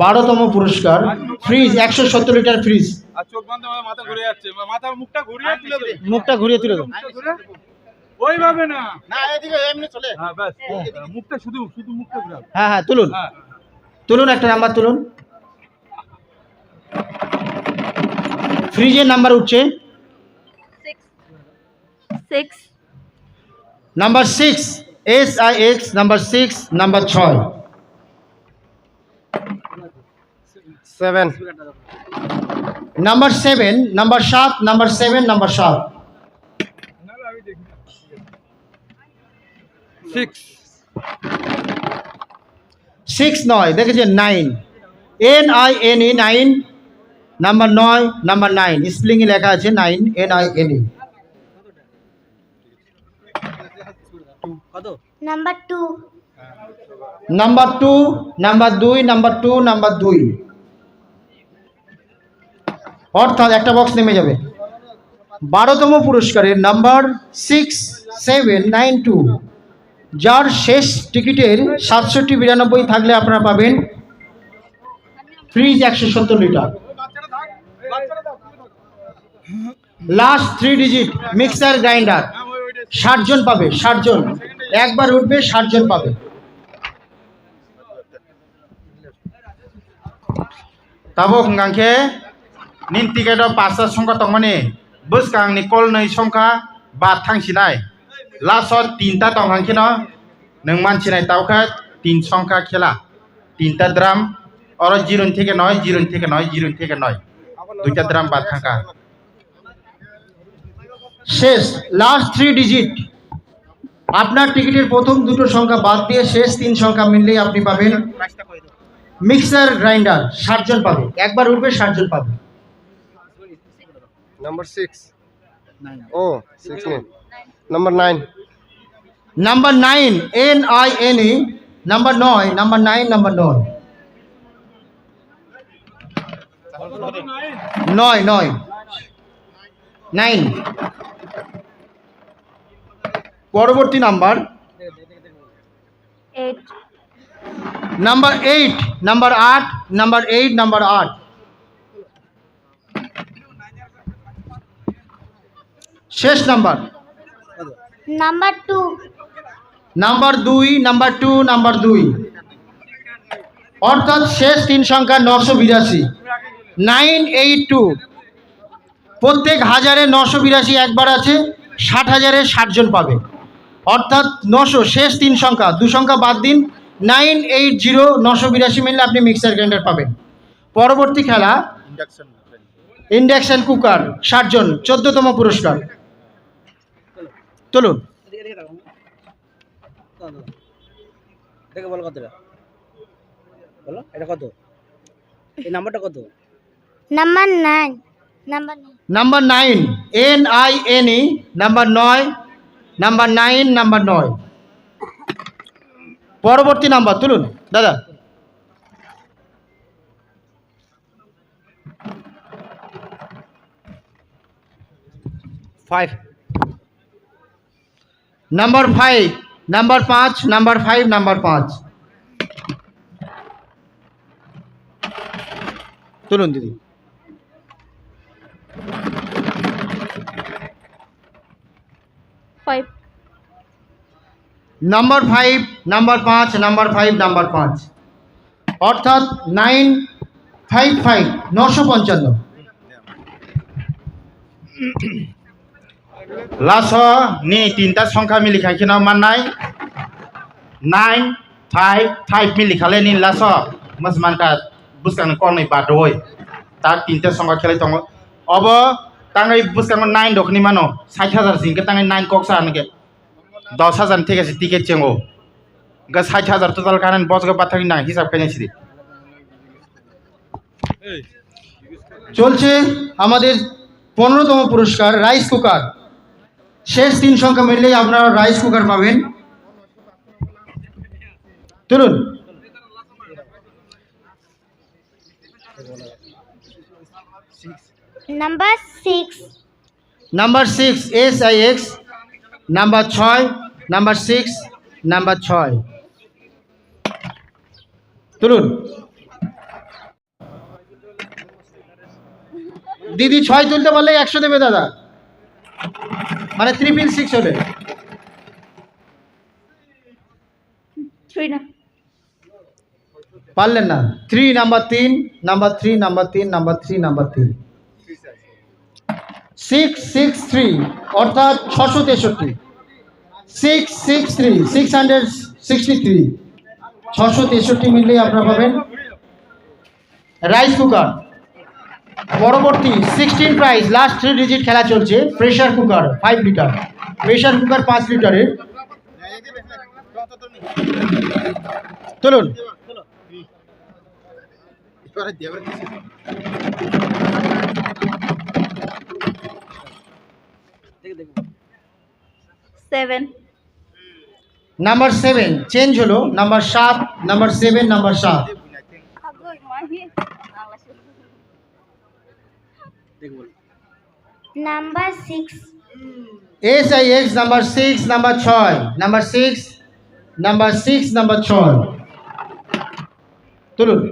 12তম পুরস্কার ফ্রিজ 170 লিটার ফ্রিজ। আর চোখ বন্ধ করে মাথা ঘুরে যাচ্ছে, মাথা মুখটা ঘুরিয়ে তুলে দে। মুখটা ঘুরিয়ে তুলে দাও। ওইভাবে না, না এদিকে এমনি চলে হ্যাঁ ব্যাস, মুখটা শুধু মুখটা ঘুরাও। হ্যাঁ হ্যাঁ তুলুন, হ্যাঁ তুলুন একটা নাম্বার তুলুন। ফ্রিজের নাম্বার উঠছে 6। Number 6 SIX number 6 number 6 7 number 7 number 7 number 7 number 7 6 নয় দেখেছেন 9 NINE 9 নাম্বার 9 নাম্বার 9 স্পেলিং এ লেখা আছে 9 NINE। কত? Number 2। Number 2 number 2 number 2 number 2 অর্থাৎ একটা বক্স নেমে যাবে। 12তম পুরস্কারের নাম্বার 6792 যার শেষ টিকিটের 6792 থাকলে আপনারা পাবেন fridge 170 litre. Last 3 digit mixer grinder 60 জন পাবে, 60 জন একবার উঠবে 60 জন পাবে। তাবো গাংখে নিন টিকেট 5টা সংখ্যা তংমানে বসকাংনি কল नै সংখ্যা 8 थांसिनाय लास्ट 3টা तंगांखिनो नों मानसिनाय तावखा 3 সংখ্যা খেলা 3টা দ্রাম और 0 থেকে 9 0 থেকে 9 0 থেকে 9 দুইটা দ্রাম 8 থাকা শেষ লাস্ট 3 ডিজিট আপনার টিকিটের প্রথম দুটো সংখ্যা বাদ দিয়ে শেষ 3 সংখ্যা মিললেই আপনি পাবেন মিক্সার গ্রাইন্ডার 60 জন পাবে, একবার উঠবে 60 জন পাবে। নাম্বার 6 ও 6 নেই, number 9 number 9 NINE number 9 number 9 number 9 9 পরবর্তী number 8। Number 8 number 8 number 8 number 8 শেষ number number 2। Number 2 number 2 number 2 অর্থাৎ শেষ 3 সংখ্যা 982 982 প্রত্যেক 1000-এ 982 একবার আছে, 60,000-এ 60 জন পাবে, অর্থাৎ 900 শেষ 3 সংখ্যা, 2 সংখ্যা বাদ দিন, 980 982 মিললে আপনি মিক্সার গ্রাইন্ডার পাবেন। পরবর্তী খেলা ইন্ডাকশন কুকার, 60 জন, 14তম পুরস্কার। চলুন। দেখে বলো কতটা, বলো এটা কত, এই নাম্বারটা কত? Number 9 number 9 number 9, NINE, number 9, number 9, number 9। পরবর্তী নাম্বার তুলুন দাদা। নাম্বার 5, নাম্বার 5, নাম্বার 5, নাম্বার 5 তুলুন দিদি। নাম্বার 5, নাম্বার 5, নাম্বার 5, নাম্বার 5, অর্থাৎ 955 955। লাস্ট নি 3টা সংখ্যা মিলি খাইছে না মাননাই 955 মিলি খালে নি লাস্ট মাসমানটা বুসকাং কোনই বাদই তার 3টা সংখ্যা খেলাই দङ अब তাঙ্গাই বুসকাং 9 দখনি মানো 60000 জিংকে তাঙ্গাই 9 কক্সা আনকে 10,000 থেকে আছে টিকেট চেঙ্গো গা 60000 টোটাল কারণ বজগা বাথাকি না হিসাব কাইনাছি চলছে আমাদের 15তম পুরস্কার রাইস কুকার। শেষ 3 সংখ্যা মিললেই আপনারা রাইস কুকার পাবেন। তুলুন। Number 6 number 6, SIX, number 6, number 6, number 6 তুলুন। দিদি 6 তুলতে পারলে 100 দেবে দাদা, মানে 666 হবে। 3 না পারলেন না। 3, number 3, number 3, number 3, number 3, number 3 663 অর্থাৎ 663, 663 663 663 মিললেই আপনারা পাবেন রাইস কুকার। পরবর্তী 16 প্রাইস, লাস্ট 3 ডিজিট খেলা চলছে। Pressure cooker 5 litre, pressure cooker 5 লিটারের তুলুন। দেখে দেখো 7 নাম্বার 7 চেঞ্জ হলো, নাম্বার 7, নাম্বার 7, নাম্বার 7 দেখে বলো। Number 6 SIX, number 6, number 6, number 6, number 6, number 6 তুলুন।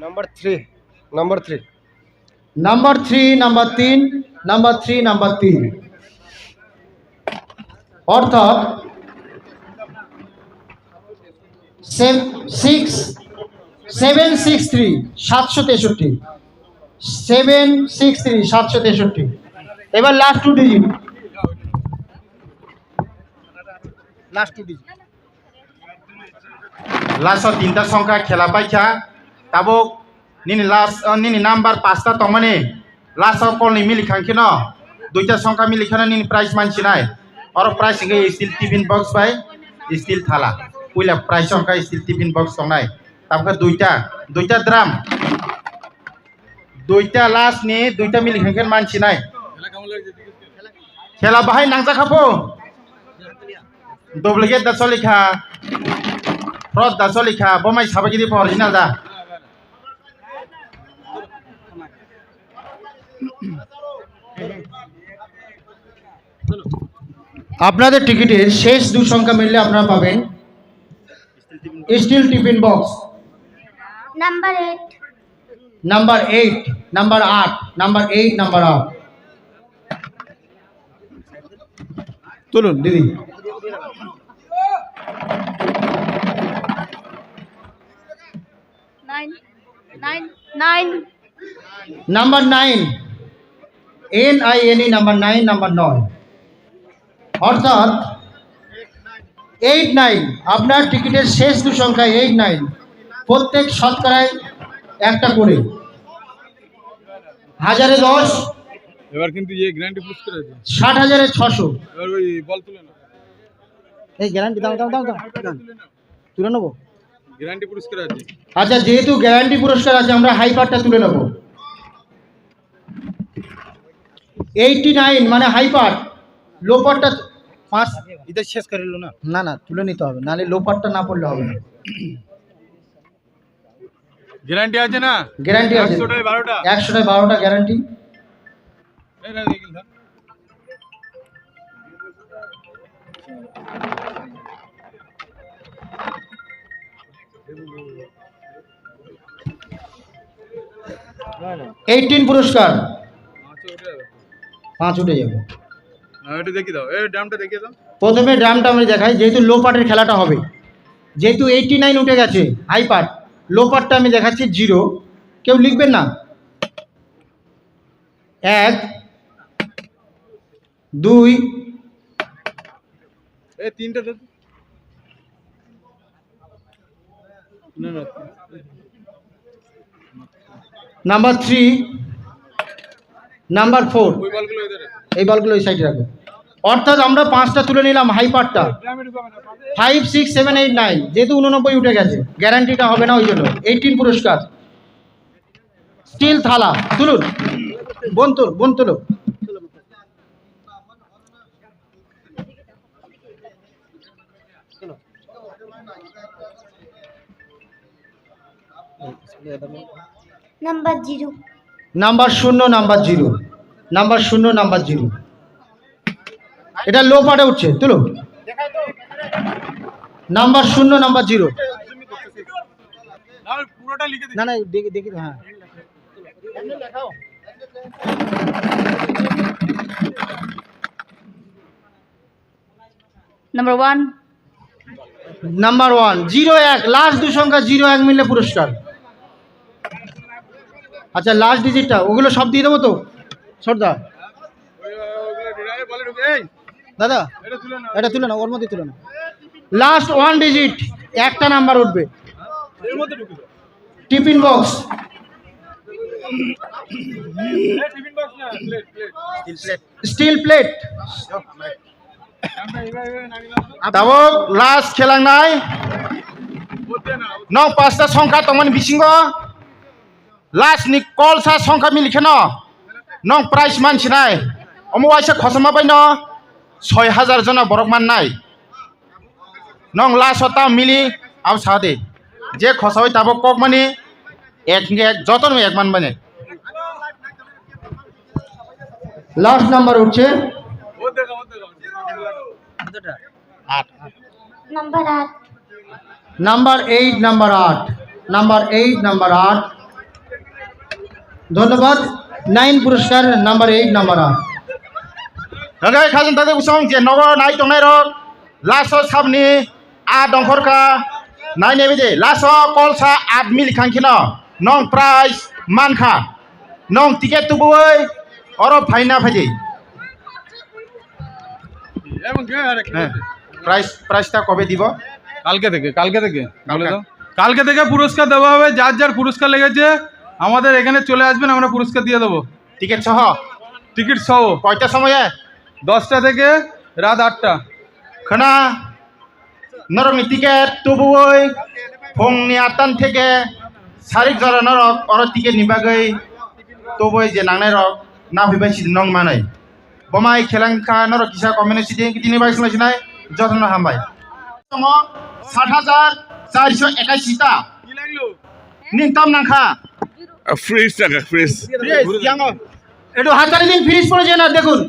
Number 3. Number 3. Number 3, number 3, number 3, number 3 অর্থাৎ 763 763 763। এবার last 2 digit, last 2 digit. Last 3টা সংখ্যা খেলা পাইছা তাবো নিনি লাস্ট নিনি নাম্বার 5টা তমানে লাস্ট কোনই মিলি খাইছে ন 2টা সংখ্যা মিলি খানা নিনি প্রাইস মানছি নাই আর প্রাইস গে স্টিল টিফিন বক্স বাই স্টিল থালা পয়লা প্রাইস সংখ্যা স্টিল টিফিন বক্স সংনাই তারপর 2টা ড্রাম 2টা লাস্ট নি 2টা মিলি খাইছেন মানছি নাই খেলা বাহাই নাংজা খাবো ডুপ্লিকেট দা চলিখা ফ্রড দা চলিখা বমাই সাবাগিরি অরিজিনাল দা আপনাদের টিকিটের শেষ 2 সংখ্যা মিললে আপনারা পাবেন steel tiffin box. Number 8 number 8, number 8, number 8, number 8 তুলুন দিদি। 9. নাম্বার 9, NINE নাম্বার 9, নাম্বার 9, অর্থাৎ 8, 9। আপনার টিকিটের শেষ দু সংখ্যা 8, 9, প্রত্যেক শতকরায় একটা করে। 1000-এ 10, এবার কিন্তু এই গ্যারান্টি পুরস্কার আছে 60,000-এ 600। এবার ওই বল তুলে না এই গ্যারান্টি দাও তুলে নেবো। গ্যারান্টি পুরস্কার আছে আচ্ছা, যেহেতু গ্যারান্টি পুরস্কার আছে আমরা হাই পারটা তুলে নেব। 89 মানে হাই পার, লো পারটা 5। এটা শেষ করে নিল না। না তুলে নিতে হবে, নাহলে লো পারটা না পড়লে হবে না। গ্যারান্টি আছে না গ্যারান্টি আছে 100টায় 12টা 100টায় 12টা গ্যারান্টি। এই না দেখিল না 18 পুরস্কার, আচ্ছা ওটা 5 উঠে যাবে। এটা দেখি দাও এই ড্রামটা দেখিয়ে দাও প্রথমে ড্রামটা আমি দেখাই, যেহেতু লো পার্টের খেলাটা হবে। যেহেতু 89 উঠে গেছে হাই পার্ট, লো পার্টটা আমি দেখাচ্ছি 0। কেউ লিখবেন না। 1, 2, এই তিনটা দে না না নাম্বার 3, নাম্বার 4। ওই বলগুলো এদের এই বলগুলো ওই সাইডে রাখো। অর্থাৎ আমরা 5টা তুলে নিলাম হাই পার্টটা। ড্রামে ঢুকাবে না 5, 6, 7, 8, 9, যেহেতু 89 উঠে গেছে গ্যারান্টিটা হবে না, ওই জন্য 18 পুরস্কার। স্টিল থালা তুলুন, বোন তুলো। Number 0. Number 0, number 0, number 0, number 0। এটা লো পার্টে উঠছে, তুলো। Number 0, number 0। না পুরোটা লিখে দিই না দেখি হ্যাঁ। Number 1. নাম্বার 1, 0, 1, লাস্ট দু সংখ্যা 0, 1 মিললে পুরস্কার। আচ্ছা, লাস্ট ডিজিটটা ওগুলো সব দিয়ে দেবো তো সর্দার ওগুলো বলে ঢুকে এই দাদা। এটা তুলে না এটা তুলে না, ওর মধ্যে তুলে না। লাস্ট 1 ডিজিট একটা নাম্বার উঠবে। এর মধ্যে ঢুকে দাও টিফিন বক্স, এই টিফিন বক্স না প্লেট স্টিল প্লেট। আমরা এইভাবে নামি দাও Tabok last খেলাং নাই বলতে না নং 5টা সংখ্যা তমন বিসিঙ্গ last ni call sa সংখ্যা মিলিখে ন নং প্রাইস মানছি নাই অমুয়াইসে খসমা পাই ন 6000 জন বরক মান নাই নং last তা মিলি আব সাদে যে খসাই তাবক কক মানে এক যতন এক মান মানে লাস্ট নাম্বার উঠছে বলতে দাও কতটা 8 Number 8. Number 8, number 8, number 8, number 8। ধন্যবাদ। 9 পুরস্কার, number 8, number 8। Nagai khajin tade usong je nogo nai tongnai rok laso sabni a dongkhorka nai ne bide laso kolsa 8 mil khangkino nong price mankha nong ticket tuboi oro phaina phaji এবং কে আরে price ta kobe dibo কালকে থেকে বলে দাও কালকে থেকে পুরস্কার দেওয়া হবে যার যার পুরস্কার লেগেছে আমাদের এখানে চলে আসবেন আমরা পুরস্কার দিয়ে দেবো ticket soho টিকিট সহ koita somoye 10টা থেকে রাত 8টা khana norok ni ticket tuboi phongni 8tan theke sarik jora norok oro ticket ni bagai tuboi je nangnai rok na phibai sidin nong manai bomai khelangkha norok kisa comment sidin kidini bai sinai যত্ন হামবাই 70481 টা কি লাগলো নিংতাম নাংখা fridge টাকা fridge একটু হাতারি দিন, fridge পড়েছে না দেখুন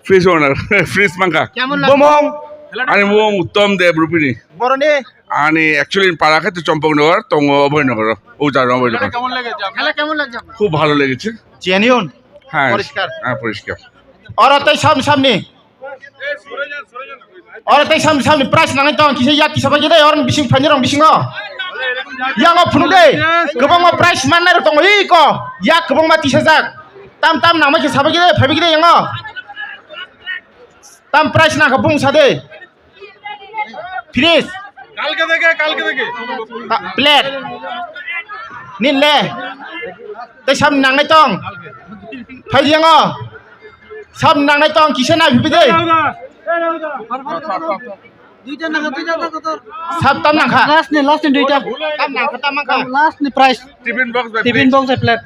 ফ্রিজ ওনার फ्रीज मांका কেমন বমং आणि वो उत्तम देव रुपिनी বরনে आणि ऍक्च्युअली পাড়াখাতে চম্পকনগর তং অভয়নগর উজার অভয়নগর কেমন লেগেছে আপনার? খেলা কেমন লাগছে আপনার? খুব ভালো লেগেছে জেনিউন হ্যাঁ পরিষ্কার। হ্যাঁ পরিষ্কার অরতাই সামনে এই সরে যান অরতাই সামনে প্রাইস নাঙাই তো কিসে ইয়া কিসে বাজে দে অরন বিসিং ফাইনে রং বিসিং এরকম yang phunu de kebang ma price mana ro tong hi ko ya kebang ma 30,000 tam nama ke sabe gide phabi gide yang tam price na ka bung sade finish কালকে থেকে plate nin le te sam nang nai tong phai yang sam nang nai tong kise na phi de দুইটা না দুইটা কত sab tam nang kha last নে দুইটা tam nang kha last নে price tiffin box tiffin box plate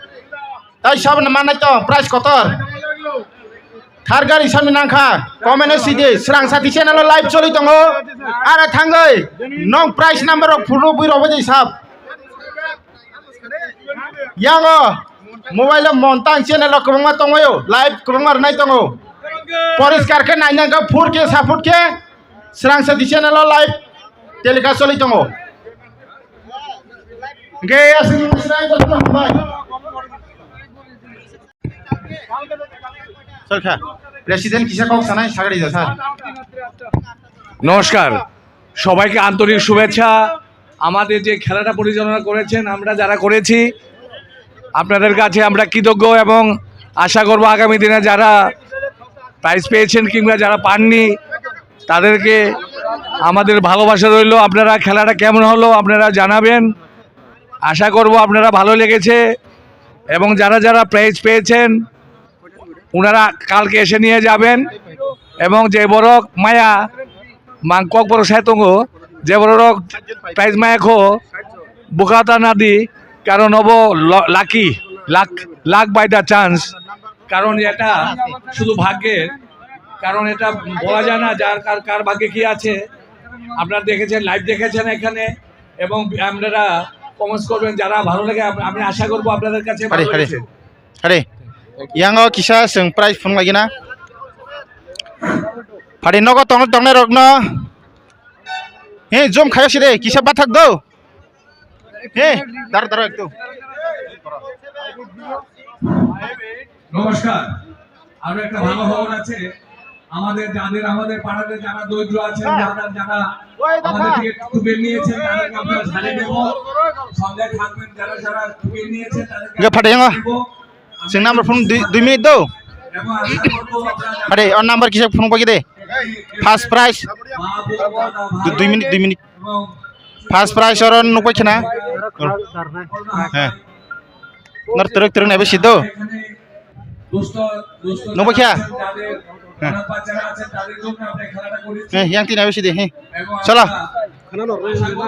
tai sab na manai tong price kotor thar gari sam nang kha comment sidi serang sati channel live choli tongo ara thangai nong price number of phulu bui robe dei sab yang mobile montang channel kobang ma tongoyo live kobang mar nai tongo poriskar ke nai nang 4K support ke serang sati channel live telecast choli tongo ge asing serang tongo bai Sarkar president কিসে cock সানাই সাগড়ি দা sir নমস্কার, সবাইকে আন্তরিক শুভেচ্ছা। আমাদের যে খেলাটা পরিচালনা করেছেন, আমরা যারা করেছি আপনাদের কাছে আমরা কৃতজ্ঞ এবং আশা করব আগামী দিনে যারা প্রাইজ পেয়েছেন কিংবা যারা পাননি তাদেরকে আমাদের ভালোবাসা রইল। আপনারা খেলাটা কেমন হলো আপনারা জানাবেন, আশা করব আপনারা ভালো লেগেছে এবং যারা যারা প্রাইজ পেয়েছেন ওনারা কালকে এসে নিয়ে যাবেন এবং যে বড় মায়া মাংকক বড় সাইতঙ্গ যে বড় প্রাইজ মায়া খো বুকাতা নাদি কারণ হব lucky luck by the chance, কারণ এটা শুধু ভাগ্যের, কারণ এটা বলা যায় না যার কার ভাগ্যে কি আছে। আপনারা দেখেছেন, লাইভ দেখেছেন এখানে এবং আপনারা কমেন্টস করবেন যারা ভালো লাগে। আমি আশা করবো আপনাদের কাছে ভালো লেগেছে। আরে yang kisah seng price phone lagi na pade nogo tong na rok no he jom khaya side kisa bathak do he dar ekটু নমস্কার, আরো একটা ভালো খবর আছে। আমাদের পাড়াতে যারা দরিদ্র আছেন, যারা আমাদের থেকে টুপি নিয়েছেন তাদেরকে আমরা ঝাড়ি দেব, সঙ্গে থাকবেন যারা যারা টুপি নিয়েছেন তাদেরকে ge pade yang seng number phone 2 minute do এবং আশা করব আপনারা pade on number kisa phone bagi de first price মা বোন 2 minute এবং first price oron no pakhina he nar teruk na beshi do এখানে দুষ্ট No bakya? যাদের খারাপ বাচ্চারা আছেন তাদের জন্য আমরা এই খেলাটা করেছি he yang tina beshi de he এবং চলো আমরা